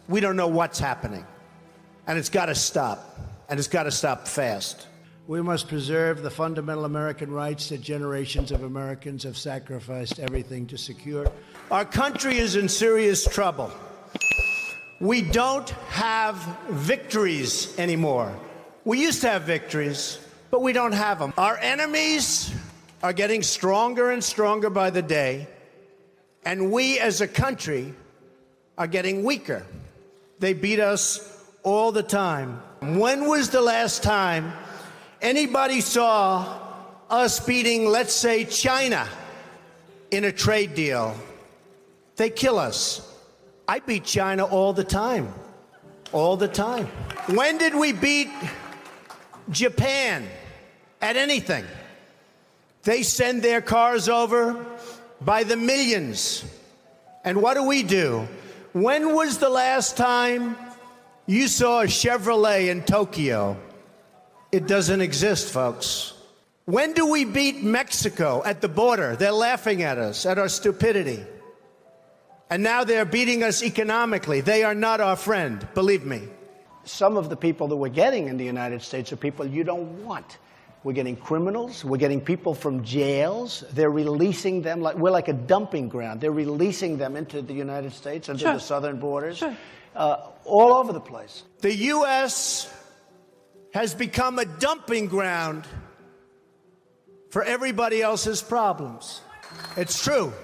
We don't know what's happening. And it's got to stop. And it's got to stop fast. We must preserve the fundamental American rights that generations of Americans have sacrificed everything to secure. Our country is in serious trouble. We don't have victories anymore. We used to have victories, but we don't have them. Our enemies are getting stronger and stronger by the day, and we as a country are getting weaker. They beat us all the time. When was the last time anybody saw us beating, let's say, China in a trade deal? They kill us. I beat China all the time. All the time. When did we beat Japan at anything? They send their cars over by the millions. And what do? When was the last time you saw a Chevrolet in Tokyo? It doesn't exist, folks. When do we beat Mexico at the border? They're laughing at us, at our stupidity. And now they're beating us economically. They are not our friend, believe me. Some of the people that we're getting in the United States are people you don't want. We're getting criminals. We're getting people from jails. They're releasing them. We're like a dumping ground. They're releasing them into the United States, into the southern borders, all over the place. The U.S. has become a dumping ground for everybody else's problems. It's true.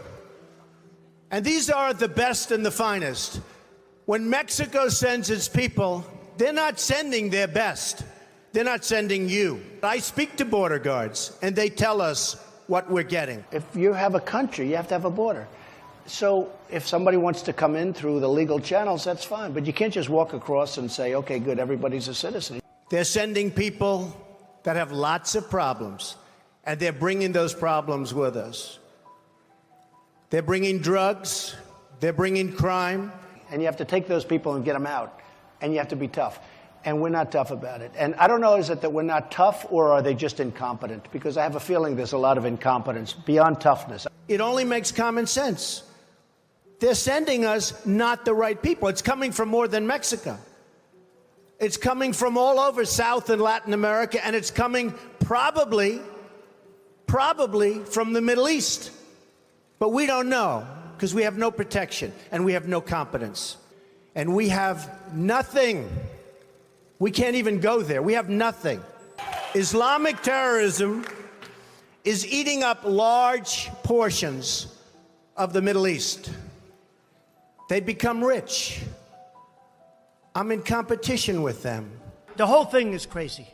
And these are the best and the finest. When Mexico sends its people, they're not sending their best. They're not sending you. I speak to border guards, and they tell us what we're getting. If you have a country, you have to have a border. So if somebody wants to come in through the legal channels, that's fine. But you can't just walk across and say, okay, good, everybody's a citizen. They're sending people that have lots of problems, and they're bringing those problems with us. They're bringing drugs. They're bringing crime. And you have to take those people and get them out. And you have to be tough. And we're not tough about it. And I don't know, is it that we're not tough, or are they just incompetent? Because I have a feeling there's a lot of incompetence beyond toughness. It only makes common sense. They're sending us not the right people. It's coming from more than Mexico. It's coming from all over South and Latin America, and it's coming probably from the Middle East. But we don't know, because we have no protection, and we have no competence. And we have nothing. We can't even go there. We have nothing. Islamic terrorism is eating up large portions of the Middle East. They become rich. I'm in competition with them. The whole thing is crazy.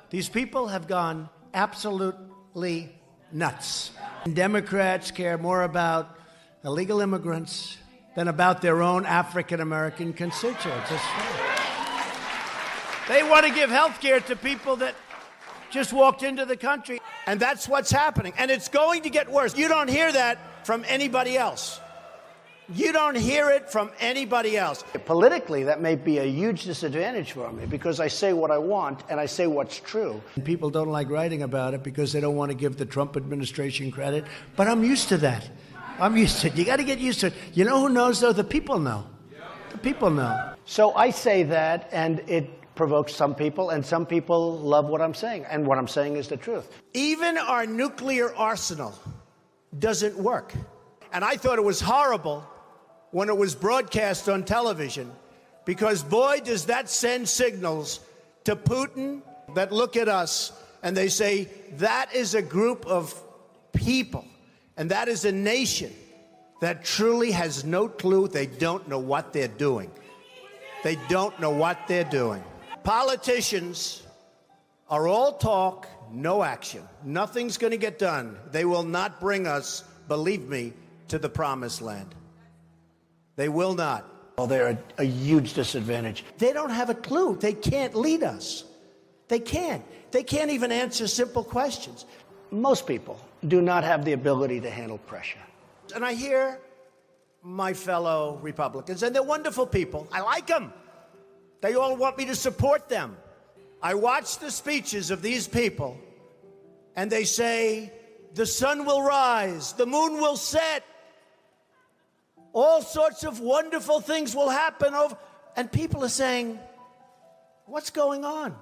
These people have gone absolutely nuts. Democrats care more about illegal immigrants than about their own African-American constituents. They want to give health care to people that just walked into the country. And that's what's happening. And it's going to get worse. You don't hear that from anybody else. You don't hear it from anybody else. Politically, that may be a huge disadvantage for me, because I say what I want and I say what's true. People don't like writing about it because they don't want to give the Trump administration credit. But I'm used to that. I'm used to it. You got to get used to it. You know who knows, though? The people know. The people know. So I say that, and it provokes some people, and some people love what I'm saying. And what I'm saying is the truth. Even our nuclear arsenal doesn't work. And I thought it was horrible when it was broadcast on television, because boy, does that send signals to Putin that look at us and they say, that is a group of people, and that is a nation that truly has no clue. They don't know what they're doing. They don't know what they're doing. Politicians are all talk, no action. Nothing's going to get done. They will not bring us, believe me, to the promised land. They will not. Well, they're a huge disadvantage. They don't have a clue. They can't lead us. They can't. They can't even answer simple questions. Most people do not have the ability to handle pressure. And I hear my fellow Republicans, and they're wonderful people. I like them. They all want me to support them. I watch the speeches of these people, and they say, the sun will rise, the moon will set, all sorts of wonderful things will happen And people are saying, what's going on?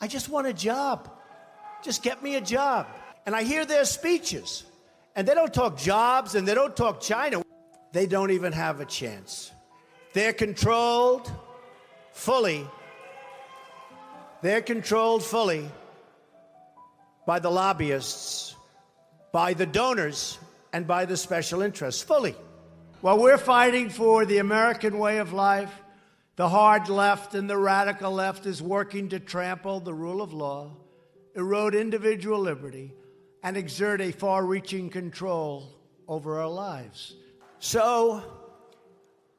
I just want a job. Just get me a job. And I hear their speeches, and they don't talk jobs, and they don't talk China. They don't even have a chance. They're controlled fully. They're controlled fully by the lobbyists, by the donors, and by the special interests, fully. While we're fighting for the American way of life, the hard left and the radical left is working to trample the rule of law, erode individual liberty, and exert a far-reaching control over our lives. So,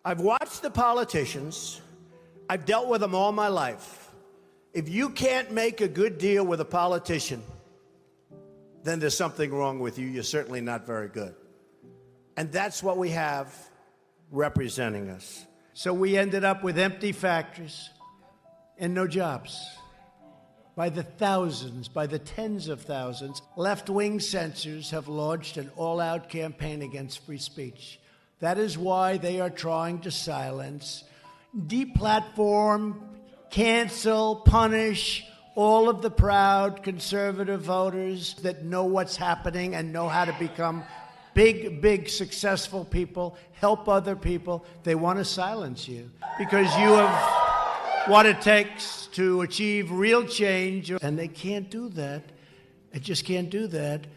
I've watched the politicians. I've dealt with them all my life. If you can't make a good deal with a politician, then there's something wrong with you. You're certainly not very good. And that's what we have representing us. So we ended up with empty factories and no jobs. By the thousands, by the tens of thousands, left-wing censors have launched an all-out campaign against free speech. That is why they are trying to silence, deplatform, cancel, punish all of the proud conservative voters that know what's happening and know how to become big, successful people, help other people. They want to silence you because you have what it takes to achieve real change. And they can't do that. They just can't do that.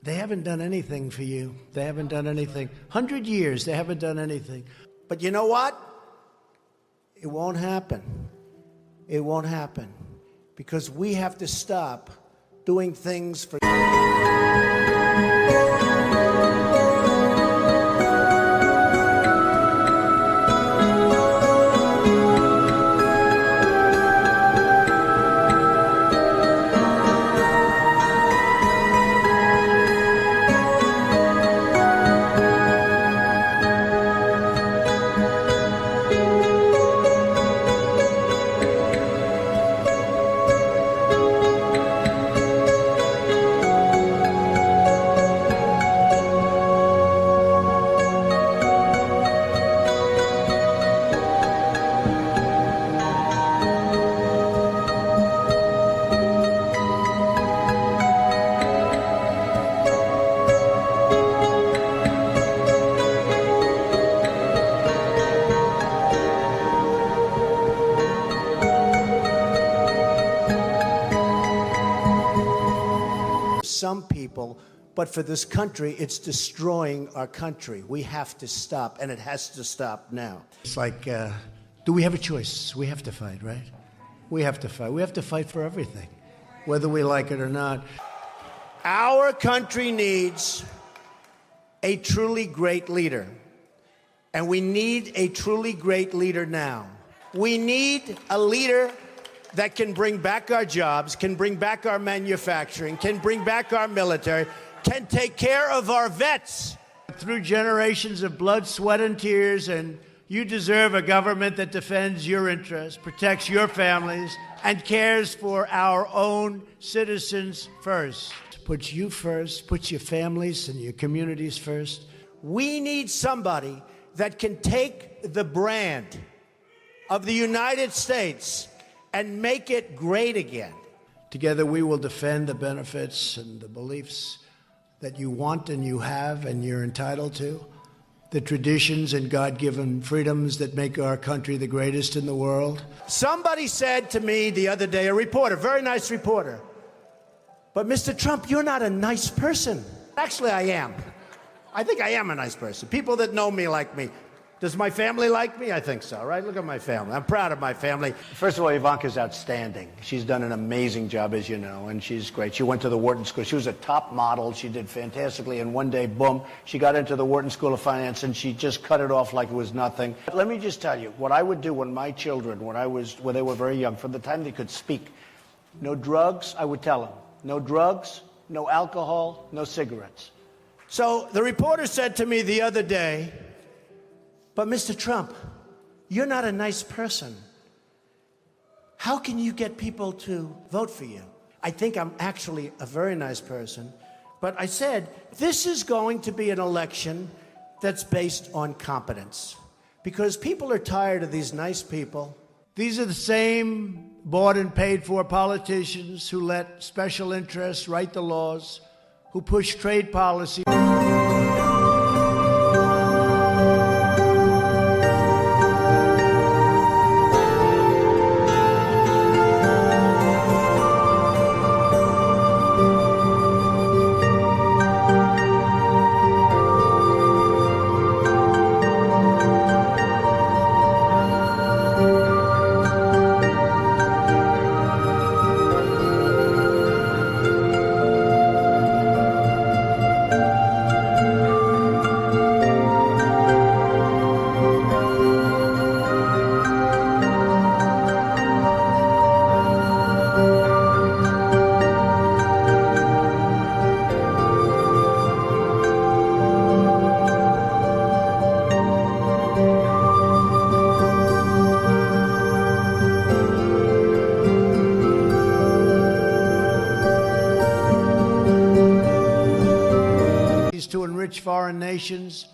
They haven't done anything for you. They haven't done anything. 100 years, they haven't done anything. But you know what? It won't happen. It won't happen. Because we have to stop doing things for... some people, but for this country, it's destroying our country. We have to stop, and it has to stop now. It's like, do we have a choice? We have to fight, right? We have to fight. We have to fight for everything, whether we like it or not. Our country needs a truly great leader, and we need a truly great leader now. We need a leader that can bring back our jobs, can bring back our manufacturing, can bring back our military, can take care of our vets. Through generations of blood, sweat, and tears, and you deserve a government that defends your interests, protects your families, and cares for our own citizens first. Puts you first, puts your families and your communities first. We need somebody that can take the brand of the United States and make it great again. Together we will defend the benefits and the beliefs that you want and you have and you're entitled to, the traditions and God-given freedoms that make our country the greatest in the world. Somebody said to me the other day, a reporter, very nice reporter, but Mr. Trump, you're not a nice person. Actually, I am. I think I am a nice person. People that know me like me. Does my family like me? I think so, right? Look at my family. I'm proud of my family. First of all, Ivanka's outstanding. She's done an amazing job, as you know, and she's great. She went to the Wharton School. She was a top model. She did fantastically, and one day, boom, she got into the Wharton School of Finance, and she just cut it off like it was nothing. Let me just tell you, what I would do when my children, when they were very young, from the time they could speak, no drugs, I would tell them. No drugs, no alcohol, no cigarettes. So the reporter said to me the other day, but Mr. Trump, you're not a nice person. How can you get people to vote for you? I think I'm actually a very nice person. But I said, this is going to be an election that's based on competence. because people are tired of these nice people. These are the same bought and paid for politicians who let special interests write the laws, who push trade policy. To enrich foreign nations,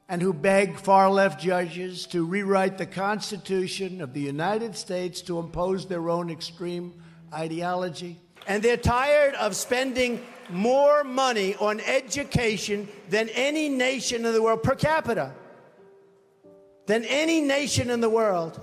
and who beg far-left judges to rewrite the Constitution of the United States to impose their own extreme ideology. And they're tired of spending more money on education than any nation in the world, per capita, than any nation in the world.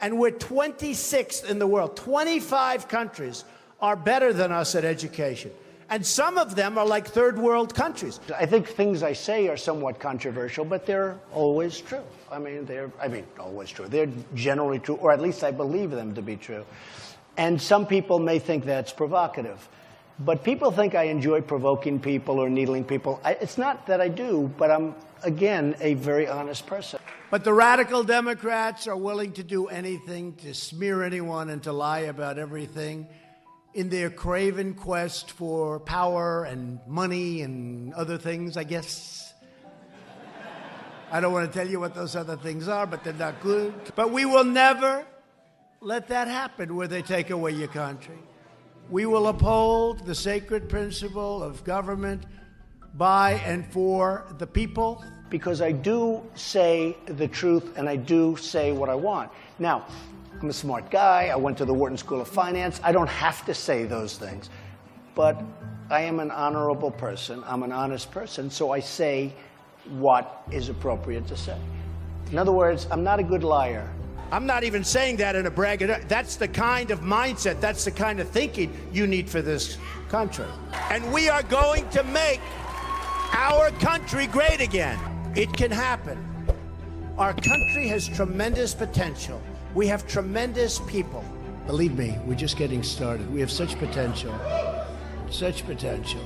And we're 26th in the world. 25 countries are better than us at education. And some of them are like third world countries. I think things I say are somewhat controversial, but they're always true. Always true. They're generally true, or at least I believe them to be true. And some people may think that's provocative. But people think I enjoy provoking people or needling people. It's not that I do, but I'm, again, a very honest person. But the radical Democrats are willing to do anything to smear anyone and to lie about everything in their craven quest for power and money and other things, I guess. I don't want to tell you what those other things are, but they're not good. But we will never let that happen where they take away your country. We will uphold the sacred principle of government by and for the people. Because I do say the truth and I do say what I want. Now, I'm a smart guy. I went to the Wharton School of Finance. I don't have to say those things. But I am an honorable person. I'm an honest person. So I say what is appropriate to say. In other words, I'm not a good liar. I'm not even saying that in a braggadocio. That's the kind of mindset, that's the kind of thinking you need for this country. And we are going to make our country great again. It can happen. Our country has tremendous potential. We have tremendous people. Believe me, we're just getting started. We have such potential. Such potential.